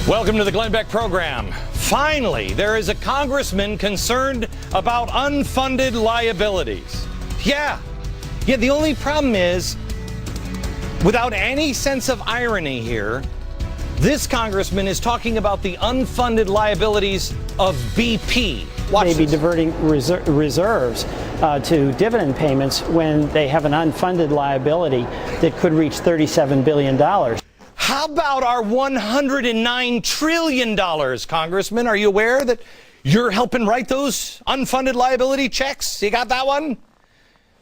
Welcome to the Glenn Beck program. Finally, there is a congressman concerned about unfunded liabilities. Yeah, the only problem is, without any sense of irony here, this congressman is talking about the unfunded liabilities of BP. Maybe diverting reserves to dividend payments when they have an unfunded liability that could reach $37 billion. How about our $109 trillion, Congressman? Are you aware that you're helping write those unfunded liability checks? You got that one?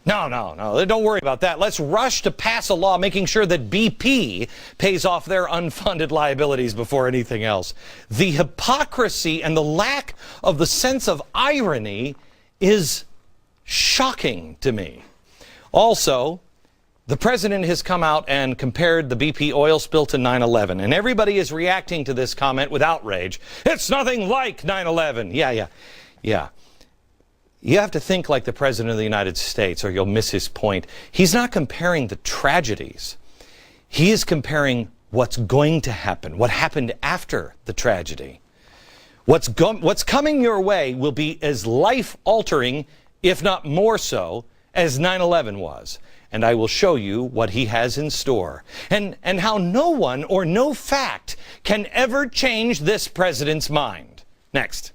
No. Don't worry about that. Let's rush to pass a law making sure that BP pays off their unfunded liabilities before anything else. The hypocrisy and the lack of the sense of irony is shocking to me. Also, the president has come out and compared the BP oil spill to 9/11, and everybody is reacting to this comment with outrage. It's nothing like 9/11. Yeah. You have to think like the President of the United States or you'll miss his point. He's not comparing the tragedies. He is comparing what's going to happen, what happened after the tragedy. What's coming your way will be as life-altering, if not more so, as 9/11 was. And I will show you what he has in store and how no one or no fact can ever change this president's mind. Next.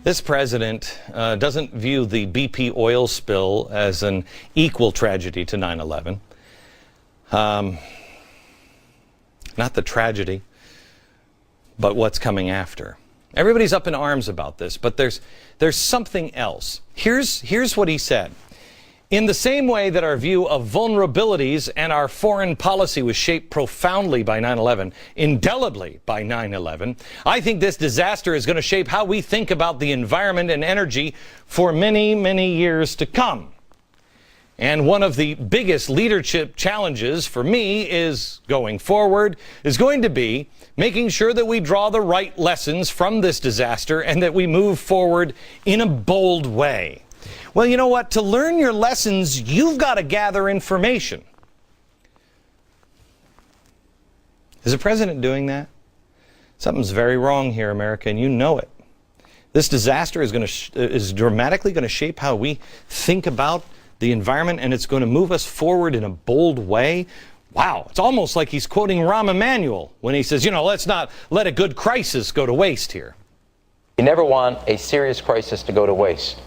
This president doesn't view the BP oil spill as an equal tragedy to 9/11. Not the tragedy, but what's coming after. Everybody's up in arms about this, but there's something else. Here's what he said. In the same way that our view of vulnerabilities and our foreign policy was shaped profoundly by 9/11, indelibly by 9/11, I think this disaster is going to shape how we think about the environment and energy for many, many years to come. And one of the biggest leadership challenges for me is going to be making sure that we draw the right lessons from this disaster and that we move forward in a bold way. Well, you know what? To learn your lessons, you've got to gather information. Is the president doing that? Something's very wrong here, America, and you know it. This disaster is dramatically going to shape how we think about the environment, and it's going to move us forward in a bold way. Wow, it's almost like he's quoting Rahm Emanuel when he says, let's not let a good crisis go to waste here. You never want a serious crisis to go to waste.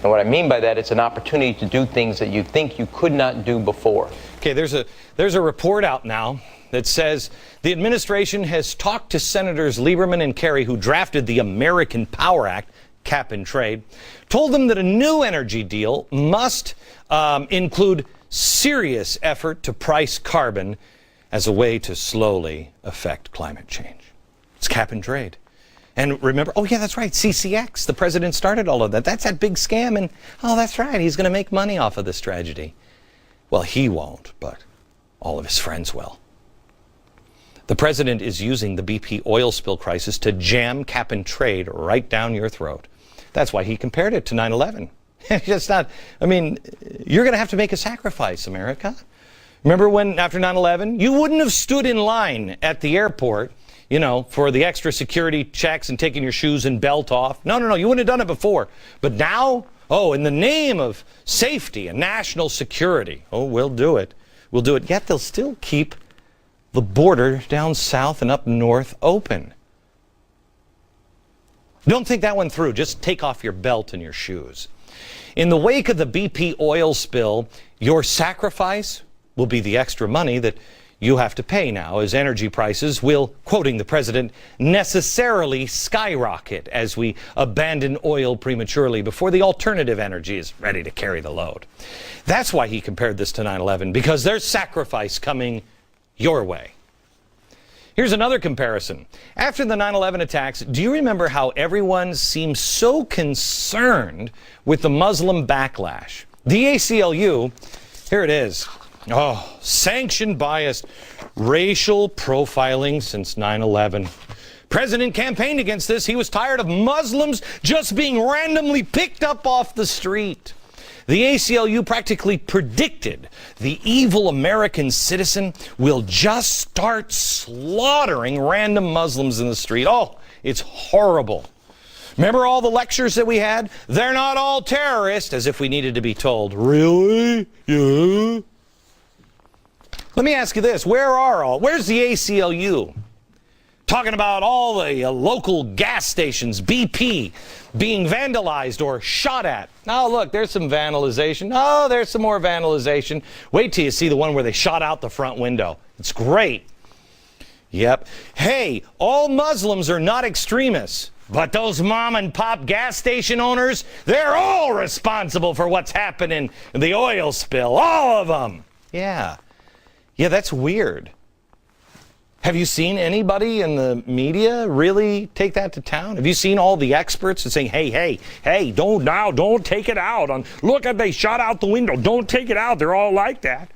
And what I mean by that, it's an opportunity to do things that you think you could not do before. Okay, there's a report out now that says the administration has talked to Senators Lieberman and Kerry, who drafted the American Power Act, cap and trade, told them that a new energy deal must include serious effort to price carbon as a way to slowly affect climate change. It's cap and trade. And remember, that's right, CCX, the president started all of that. That's that big scam, and that's right, he's going to make money off of this tragedy. Well, he won't, but all of his friends will. The president is using the BP oil spill crisis to jam cap and trade right down your throat. That's why he compared it to 9/11. It's not, you're going to have to make a sacrifice, America. Remember when, after 9/11, you wouldn't have stood in line at the airport for the extra security checks and taking your shoes and belt off. No, you wouldn't have done it before. But now, in the name of safety and national security, we'll do it. We'll do it. Yet they'll still keep the border down south and up north open. Don't think that one through. Just take off your belt and your shoes. In the wake of the BP oil spill, your sacrifice will be the extra money that you have to pay now as energy prices will, quoting the president, necessarily skyrocket as we abandon oil prematurely before the alternative energy is ready to carry the load. That's why he compared this to 9/11, because there's sacrifice coming your way. Here's another comparison. After the 9/11 attacks, do you remember how everyone seemed so concerned with the Muslim backlash? The ACLU, here it is. Sanctioned biased racial profiling since 9/11. President campaigned against this. He was tired of Muslims just being randomly picked up off the street. The ACLU practically predicted the evil American citizen will just start slaughtering random Muslims in the street. Oh, it's horrible. Remember all the lectures that we had? They're not all terrorists, as if we needed to be told. Really? Yeah. Let me ask you this. Where's the ACLU? Talking about all the local gas stations, BP, being vandalized or shot at. Oh, look, there's some vandalization. Oh, there's some more vandalization. Wait till you see the one where they shot out the front window. It's great. Yep. Hey, all Muslims are not extremists, but those mom and pop gas station owners, they're all responsible for what's happening in the oil spill. All of them. Yeah. Yeah, that's weird. Have you seen anybody in the media really take that to town? Have you seen all the experts that saying, hey, don't take it out. Look, they shot out the window. Don't take it out. They're all like that.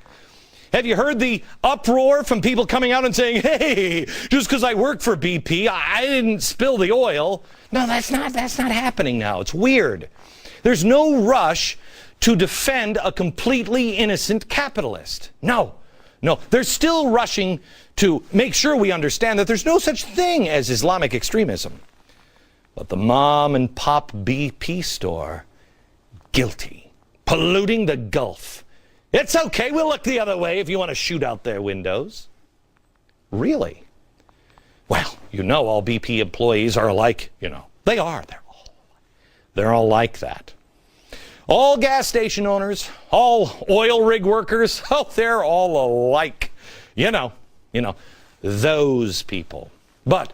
Have you heard the uproar from people coming out and saying, hey, just because I work for BP, I didn't spill the oil? No, that's not happening now. It's weird. There's no rush to defend a completely innocent capitalist. No, they're still rushing to make sure we understand that there's no such thing as Islamic extremism. But the mom and pop BP store, guilty, polluting the Gulf. It's okay, we'll look the other way if you want to shoot out their windows. Really? Well, all BP employees are alike, They are. They're all like that. All gas station owners, all oil rig workers, they're all alike. Those people. But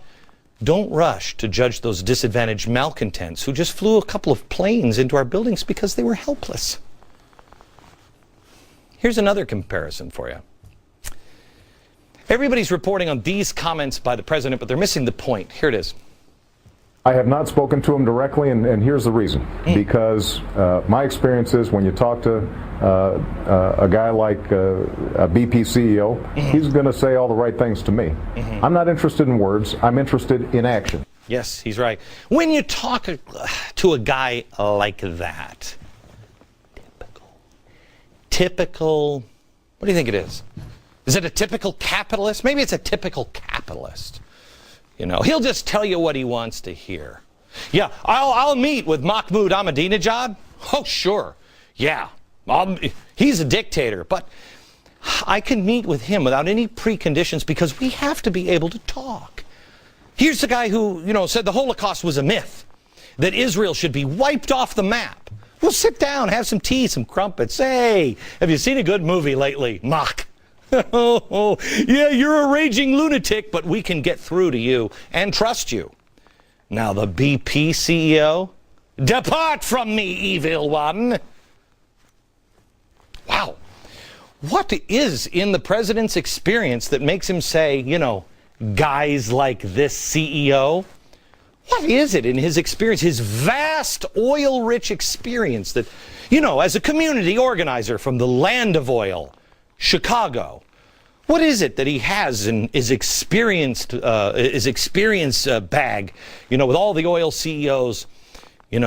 don't rush to judge those disadvantaged malcontents who just flew a couple of planes into our buildings because they were helpless. Here's another comparison for you. Everybody's reporting on these comments by the president, but they're missing the point. Here it is. I have not spoken to him directly, and here's the reason. Because my experience is when you talk to a guy like a BP CEO, he's going to say all the right things to me. I'm not interested in words. I'm interested in action. Yes, he's right. When you talk to a guy like that, typical, what do you think it is? Is it a typical capitalist? Maybe it's a typical capitalist. He'll just tell you what he wants to hear. Yeah, I'll meet with Mahmoud Ahmadinejad. Oh, sure. Yeah, he's a dictator, but I can meet with him without any preconditions because we have to be able to talk. Here's the guy who, said the Holocaust was a myth, that Israel should be wiped off the map. We'll sit down, have some tea, some crumpets. Hey, have you seen a good movie lately? Mach. Oh, yeah, you're a raging lunatic, but we can get through to you and trust you. Now, the BP CEO, depart from me, evil one. Wow. What is in the president's experience that makes him say, guys like this CEO? What is it in his experience, his vast oil-rich experience that, as a community organizer from the land of oil, Chicago, what is it that he has in his experience bag, with all the oil CEOs,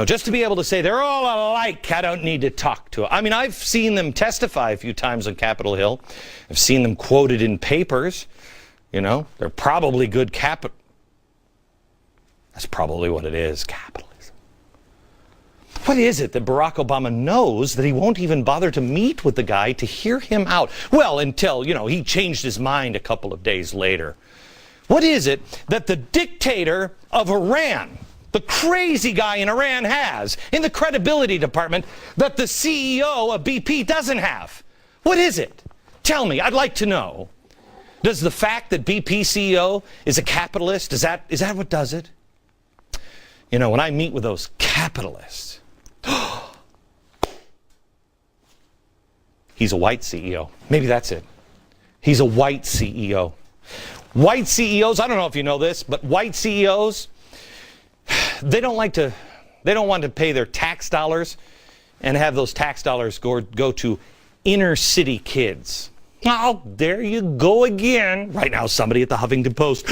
just to be able to say they're all alike, I don't need to talk to them. I mean, I've seen them testify a few times on Capitol Hill. I've seen them quoted in papers. They're probably good capital. That's probably what it is, capitalism. What is it that Barack Obama knows that he won't even bother to meet with the guy to hear him out? Well, until, he changed his mind a couple of days later. What is it that the dictator of Iran, the crazy guy in Iran, has in the credibility department that the CEO of BP doesn't have? What is it? Tell me, I'd like to know. Does the fact that BP CEO is a capitalist, is that what does it? When I meet with those capitalists, he's a white CEO. Maybe that's it. He's a white CEO. White CEOs, I don't know if you know this, but white CEOs, they don't want to pay their tax dollars and have those tax dollars go to inner city kids. Oh, there you go again. Right now, somebody at the Huffington Post.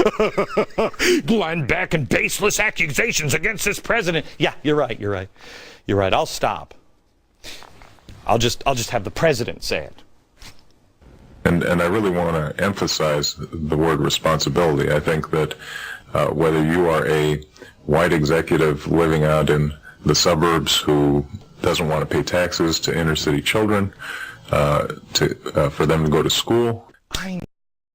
Glenn Beck and baseless accusations against this president. Yeah, you're right. You're right. I'll stop. I'll just have the president say it. And I really want to emphasize the word responsibility. I think that whether you are a white executive living out in the suburbs who doesn't want to pay taxes to inner city children, for them to go to school.